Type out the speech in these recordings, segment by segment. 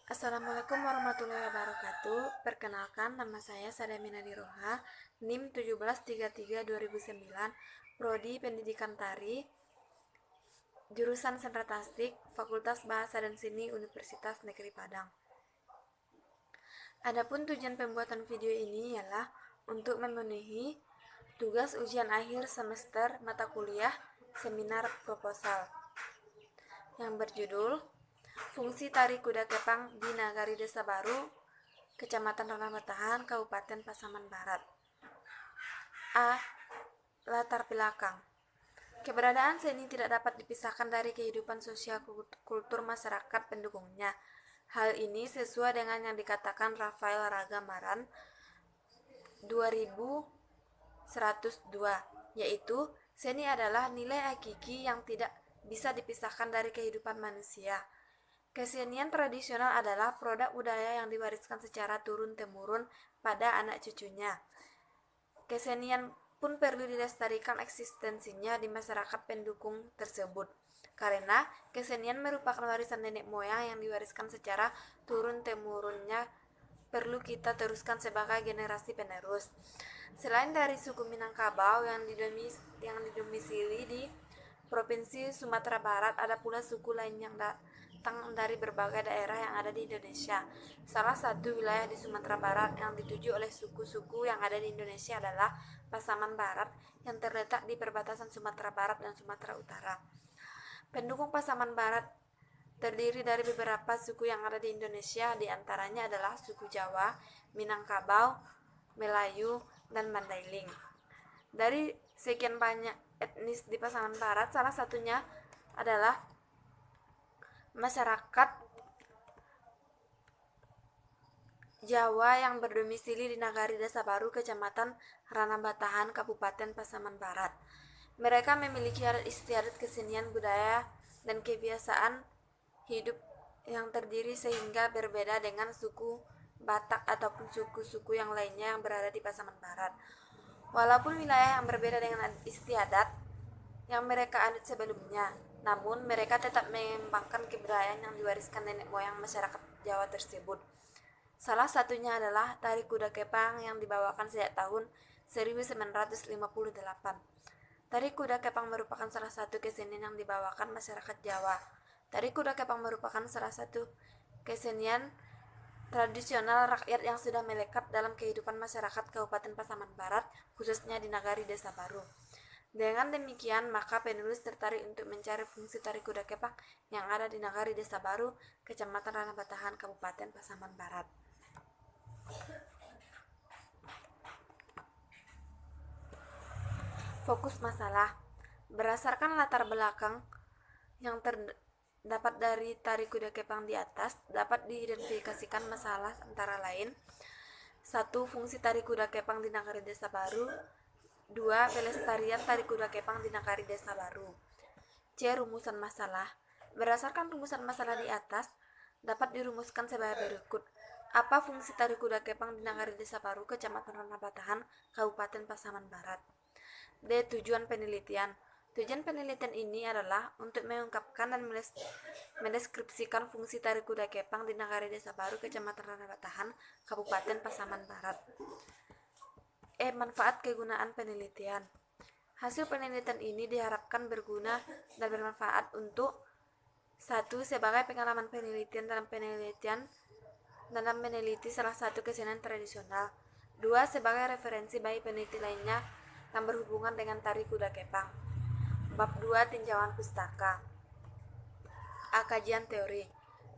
Assalamualaikum warahmatullahi wabarakatuh. Perkenalkan, nama saya Sadamina Diroha, NIM 1733-2009, Prodi Pendidikan Tari, jurusan Sentra Tasik, Fakultas Bahasa dan Seni Universitas Negeri Padang. Adapun tujuan pembuatan video ini ialah untuk memenuhi tugas ujian akhir semester mata kuliah seminar proposal yang berjudul Fungsi Tari Kuda Kepang di Nagari Desa Baru, Kecamatan Ranah Batahan, Kabupaten Pasaman Barat. A. Latar belakang. Keberadaan seni tidak dapat dipisahkan dari kehidupan sosial kultur masyarakat pendukungnya. Hal ini sesuai dengan yang dikatakan Rafael Raga Maran 2102, yaitu seni adalah nilai hakiki yang tidak bisa dipisahkan dari kehidupan manusia. Kesenian tradisional adalah produk budaya yang diwariskan secara turun-temurun pada anak cucunya. Kesenian pun perlu dilestarikan eksistensinya di masyarakat pendukung tersebut, karena kesenian merupakan warisan nenek moyang yang diwariskan secara turun-temurunnya, perlu kita teruskan sebagai generasi penerus. Selain dari suku Minangkabau yang didomisili di Provinsi Sumatera Barat, ada pula suku lain yang datang dari berbagai daerah yang ada di Indonesia. Salah satu wilayah di Sumatera Barat yang dituju oleh suku-suku yang ada di Indonesia adalah Pasaman Barat, yang terletak di perbatasan Sumatera Barat dan Sumatera Utara. Pendukung Pasaman Barat terdiri dari beberapa suku yang ada di Indonesia, di antaranya adalah suku Jawa, Minangkabau, Melayu, dan Mandailing. Dari sekian banyak etnis di Pasaman Barat, salah satunya adalah masyarakat Jawa yang berdomisili di Nagari Desa Baru, Kecamatan Ranah Batahan, Kabupaten Pasaman Barat. Mereka memiliki adat istiadat, kesenian, budaya, dan kebiasaan hidup yang terdiri sehingga berbeda dengan suku Batak ataupun suku-suku yang lainnya yang berada di Pasaman Barat. Walaupun wilayah yang berbeda dengan adat istiadat yang mereka anut sebelumnya, namun mereka tetap mengembangkan kebudayaan yang diwariskan nenek moyang masyarakat Jawa tersebut. Salah satunya adalah tari kuda kepang yang dibawakan sejak tahun 1958. Tari kuda kepang merupakan salah satu kesenian yang dibawakan masyarakat Jawa. Tari kuda kepang merupakan salah satu kesenian tradisional rakyat yang sudah melekat dalam kehidupan masyarakat Kabupaten Pasaman Barat, khususnya di Nagari Desa Baru. Dengan demikian, maka penulis tertarik untuk mencari fungsi tari kuda kepang yang ada di Nagari Desa Baru, Kecamatan Ranah Batahan, Kabupaten Pasaman Barat. Fokus masalah. Berdasarkan latar belakang yang terdapat dari tari kuda kepang di atas, dapat diidentifikasikan masalah antara lain: 1. Fungsi tari kuda kepang di Nagari Desa Baru. 2. Pelestarian tari kuda kepang di Nagari Desa Baru. C. Rumusan masalah. Berdasarkan rumusan masalah di atas, dapat dirumuskan sebagai berikut. Apa fungsi tari kuda kepang di Nagari Desa Baru, Kecamatan Ranah Batahan, Kabupaten Pasaman Barat? D. Tujuan penelitian. Tujuan penelitian ini adalah untuk mengungkapkan dan mendeskripsikan fungsi tari kuda kepang di Nagari Desa Baru, Kecamatan Ranah Batahan, Kabupaten Pasaman Barat. E. Manfaat kegunaan penelitian. Hasil penelitian ini diharapkan berguna dan bermanfaat untuk: 1. Sebagai pengalaman penelitian dalam meneliti salah satu kesenian tradisional. 2. Sebagai referensi bagi peneliti lainnya yang berhubungan dengan tari kuda kepang. Bab 2. Tinjauan pustaka. A. Kajian teori.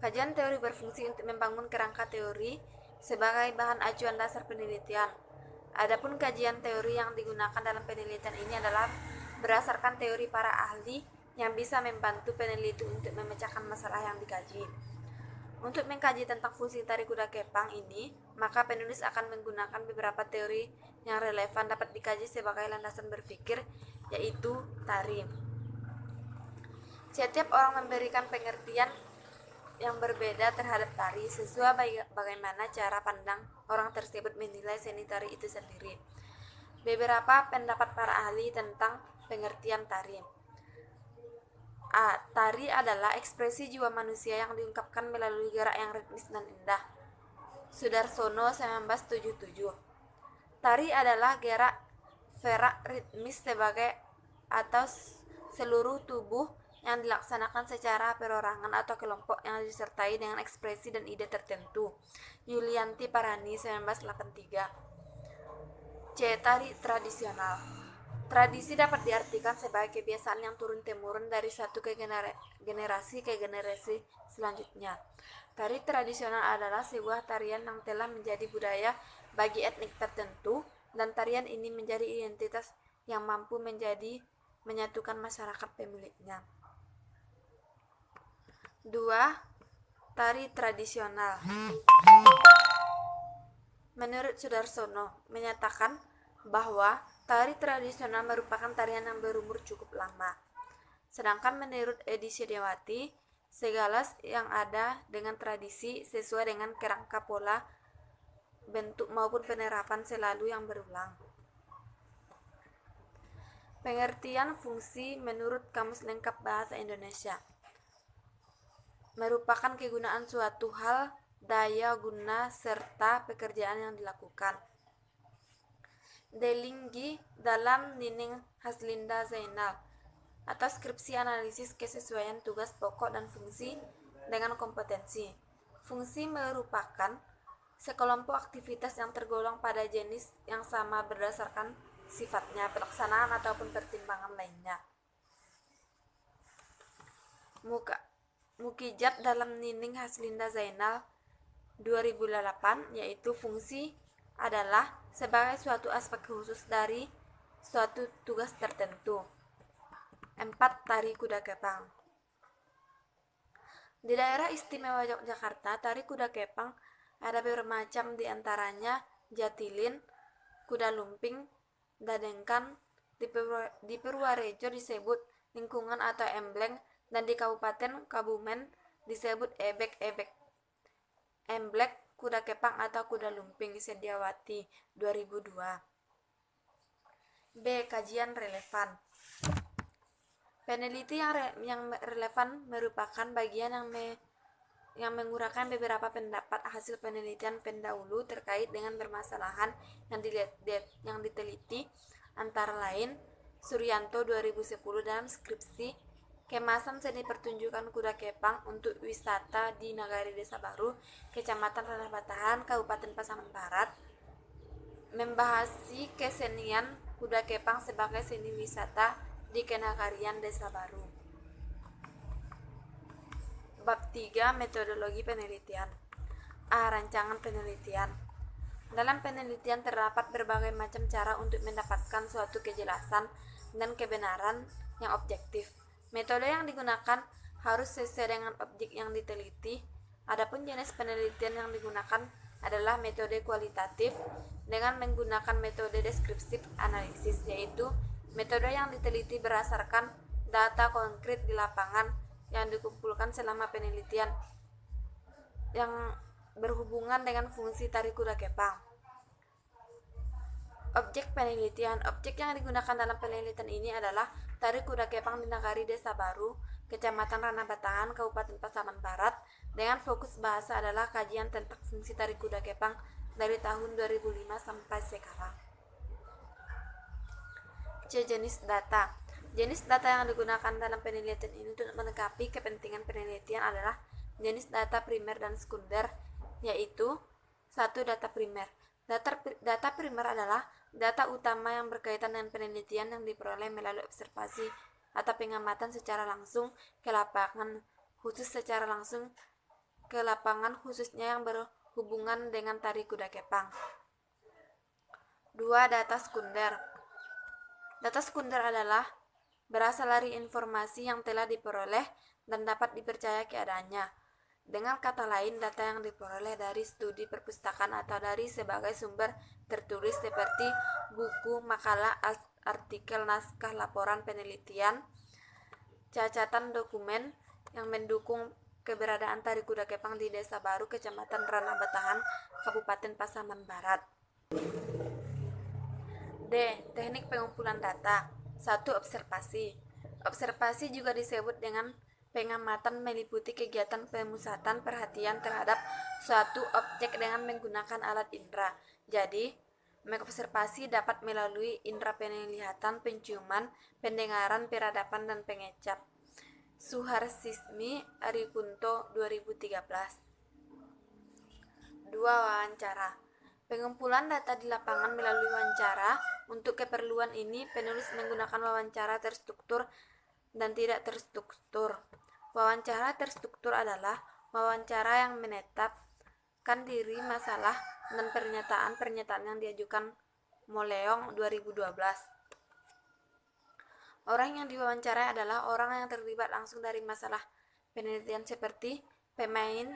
Kajian teori berfungsi untuk membangun kerangka teori sebagai bahan acuan dasar penelitian. Adapun kajian teori yang digunakan dalam penelitian ini adalah berdasarkan teori para ahli yang bisa membantu peneliti untuk memecahkan masalah yang dikaji. Untuk mengkaji tentang fungsi tari kuda kepang ini, maka penulis akan menggunakan beberapa teori yang relevan dapat dikaji sebagai landasan berpikir, yaitu tari. Setiap orang memberikan pengertian yang berbeda terhadap tari sesuai bagaimana cara pandang orang tersebut menilai seni tari itu sendiri. Beberapa pendapat para ahli tentang pengertian tari. A. Tari adalah ekspresi jiwa manusia yang diungkapkan melalui gerak yang ritmis dan indah. Sudarsono 1977. Tari adalah gerak ritmis sebagai atau seluruh tubuh yang dilaksanakan secara perorangan atau kelompok yang disertai dengan ekspresi dan ide tertentu. Yulianti Parani 1983. C. Tari tradisional. Tradisi dapat diartikan sebagai kebiasaan yang turun-temurun dari satu generasi ke generasi selanjutnya. Tari tradisional adalah sebuah tarian yang telah menjadi budaya bagi etnik tertentu, dan tarian ini menjadi identitas yang mampu menyatukan masyarakat pemiliknya. 2. Tari tradisional. Menurut Sudarsono, menyatakan bahwa tari tradisional merupakan tarian yang berumur cukup lama. Sedangkan menurut Edi Syediawati, segala yang ada dengan tradisi sesuai dengan kerangka pola, bentuk maupun penerapan selalu yang berulang. Pengertian fungsi menurut Kamus Lengkap Bahasa Indonesia merupakan kegunaan suatu hal, daya guna, serta pekerjaan yang dilakukan. Delinggi dalam Nining Haslinda Zainal atau skripsi analisis kesesuaian tugas pokok dan fungsi dengan kompetensi. Fungsi merupakan sekelompok aktivitas yang tergolong pada jenis yang sama berdasarkan sifatnya, pelaksanaan ataupun pertimbangan lainnya. Mukijab dalam Nining Haslinda Zainal 2008, yaitu fungsi adalah sebagai suatu aspek khusus dari suatu tugas tertentu. 4. Tari kuda kepang. Di daerah istimewa Yogyakarta, tari kuda kepang ada bermacam, diantaranya jatilin, kuda lumping, dadengkan. Di Purwarejo disebut lingkungan atau embleng, dan di Kabupaten Kebumen disebut ebek-ebek. Emblek kuda kepang atau kuda lumping. Sediawati 2002. B. Kajian relevan. Peneliti yang relevan merupakan bagian yang menguraikan beberapa pendapat hasil penelitian pendahulu terkait dengan permasalahan yang diteliti, antara lain Suryanto 2010 dalam skripsi Kemasan Seni Pertunjukan Kuda Kepang untuk Wisata di Nagari Desa Baru, Kecamatan Ranah Batahan, Kabupaten Pasaman Barat, membahasi kesenian kuda kepang sebagai seni wisata di kenagarian Desa Baru. Bab 3. Metodologi penelitian. A. Rancangan penelitian. Dalam penelitian terdapat berbagai macam cara untuk mendapatkan suatu kejelasan dan kebenaran yang objektif. Metode yang digunakan harus sesuai dengan objek yang diteliti. Adapun jenis penelitian yang digunakan adalah metode kualitatif dengan menggunakan metode deskriptif analisis, yaitu metode yang diteliti berdasarkan data konkret di lapangan yang dikumpulkan selama penelitian yang berhubungan dengan fungsi tari kuda kepang. Objek penelitian. Objek yang digunakan dalam penelitian ini adalah tari kuda kepang di Nagari Desa Baru, Kecamatan Ranah Batahan, Kabupaten Pasaman Barat, dengan fokus bahasa adalah kajian tentang fungsi tari kuda kepang dari tahun 2005 sampai sekarang. C. Jenis data. Jenis data yang digunakan dalam penelitian ini untuk melengkapi kepentingan penelitian adalah jenis data primer dan sekunder, yaitu 1. Data primer. Data primer adalah data utama yang berkaitan dengan penelitian yang diperoleh melalui observasi atau pengamatan secara langsung ke lapangan, khususnya yang berhubungan dengan tari kuda kepang. 2. Data sekunder. Data sekunder adalah berasal dari informasi yang telah diperoleh dan dapat dipercaya keadaannya. Dengan kata lain, data yang diperoleh dari studi perpustakaan atau dari sebagai sumber tertulis seperti buku, makalah, artikel, naskah, laporan penelitian, catatan dokumen yang mendukung keberadaan tari kuda kepang di Desa Baru, Kecamatan Ranah Batahan, Kabupaten Pasaman Barat. D. Teknik pengumpulan data. 1. Observasi. Observasi juga disebut dengan pengamatan, meliputi kegiatan pemusatan perhatian terhadap suatu objek dengan menggunakan alat indera. Jadi, mengobservasi dapat melalui indera penglihatan, penciuman, pendengaran, peradaban, dan pengecap. Suharsismi Arikunto 2013. 2. Wawancara. Pengumpulan data di lapangan melalui wawancara. Untuk keperluan ini, penulis menggunakan wawancara terstruktur dan tidak terstruktur. Wawancara terstruktur adalah wawancara yang menetapkan diri masalah dan pernyataan-pernyataan yang diajukan Moleong 2012. Orang yang diwawancarai adalah orang yang terlibat langsung dari masalah penelitian seperti pemain,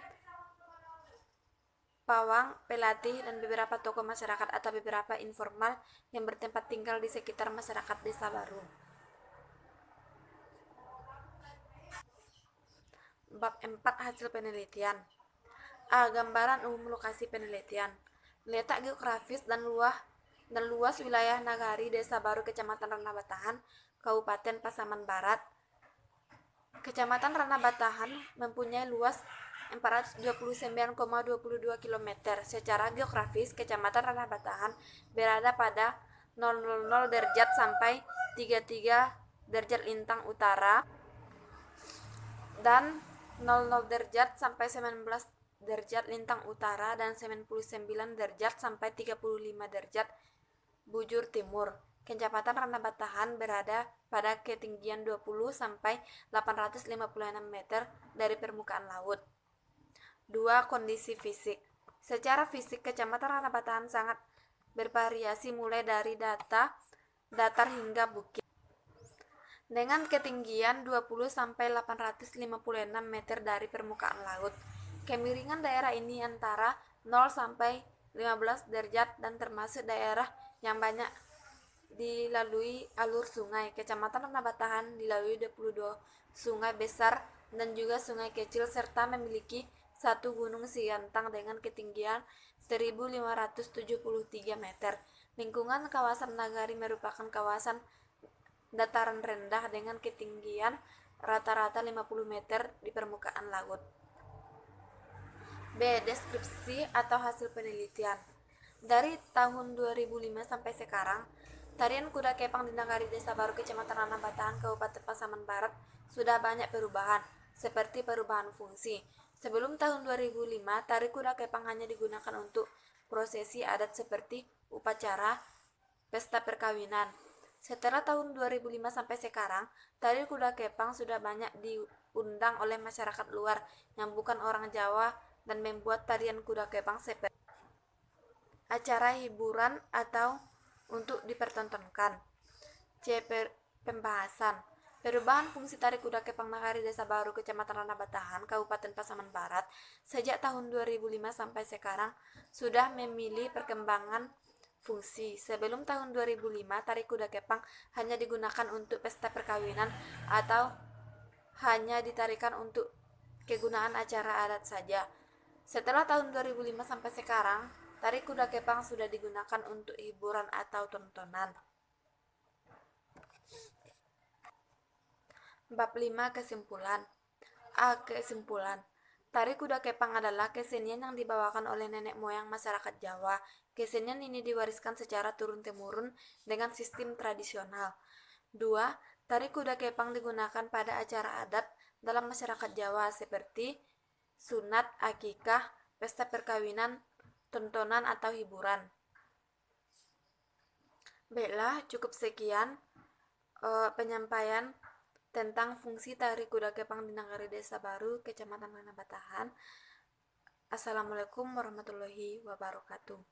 pawang, pelatih, dan beberapa tokoh masyarakat atau beberapa informal yang bertempat tinggal di sekitar masyarakat desa baru. Bab 4. Hasil penelitian. A. Gambaran umum lokasi penelitian. Letak geografis dan luas wilayah nagari Desa Baru, Kecamatan Ranah Batahan, Kabupaten Pasaman Barat. Kecamatan Ranah Batahan mempunyai luas 429,22 km. Secara geografis, Kecamatan Ranah Batahan berada pada 000 derajat sampai 33 derajat lintang utara dan 00 derajat sampai 19 derajat lintang utara dan 99 derajat sampai 35 derajat bujur timur. Kecamatan Ranah Batahan berada pada ketinggian 20 sampai 856 meter dari permukaan laut. 2. Kondisi fisik. Secara fisik, Kecamatan Ranah Batahan sangat bervariasi mulai dari datar hingga bukit. Dengan ketinggian 20 sampai 856 meter dari permukaan laut. Kemiringan daerah ini antara 0 sampai 15 derajat dan termasuk daerah yang banyak dilalui alur sungai. Kecamatan Ranah Batahan dilalui 22 sungai besar dan juga sungai kecil serta memiliki satu gunung Siantang dengan ketinggian 1573 meter. Lingkungan kawasan Nagari merupakan kawasan dataran rendah dengan ketinggian rata-rata 50 meter di permukaan laut. B. Deskripsi atau hasil penelitian. Dari tahun 2005 sampai sekarang, tarian kuda kepang di Nagari Desa Baru, Kecamatan Ranah Batahan, Kabupaten Pasaman Barat sudah banyak perubahan, seperti perubahan fungsi. Sebelum tahun 2005, tari kuda kepang hanya digunakan untuk prosesi adat seperti upacara pesta perkawinan. Setelah tahun 2005 sampai sekarang, tari kuda kepang sudah banyak diundang oleh masyarakat luar yang bukan orang Jawa dan membuat tarian kuda kepang seperti acara hiburan atau untuk dipertontonkan. C. Pembahasan. Perubahan fungsi tari kuda kepang Nagari Desa Baru, Kecamatan Ranah Batahan, Kabupaten Pasaman Barat sejak tahun 2005 sampai sekarang sudah memilih perkembangan fungsi. Sebelum tahun 2005, tari kuda kepang hanya digunakan untuk pesta perkawinan atau hanya ditarikan untuk kegunaan acara adat saja. Setelah tahun 2005 sampai sekarang, tari kuda kepang sudah digunakan untuk hiburan atau tontonan. Bab 5. Kesimpulan. A. Kesimpulan. Tari kuda kepang adalah kesenian yang dibawakan oleh nenek moyang masyarakat Jawa. Kesenian ini diwariskan secara turun-temurun dengan sistem tradisional. 2. Tari kuda kepang digunakan pada acara adat dalam masyarakat Jawa seperti sunat, akikah, pesta perkawinan, tontonan atau hiburan. Baiklah, cukup sekian penyampaian tentang fungsi tari kuda kepang di Nagari Desa Baru, Kecamatan Ranah Batahan. Assalamualaikum warahmatullahi wabarakatuh.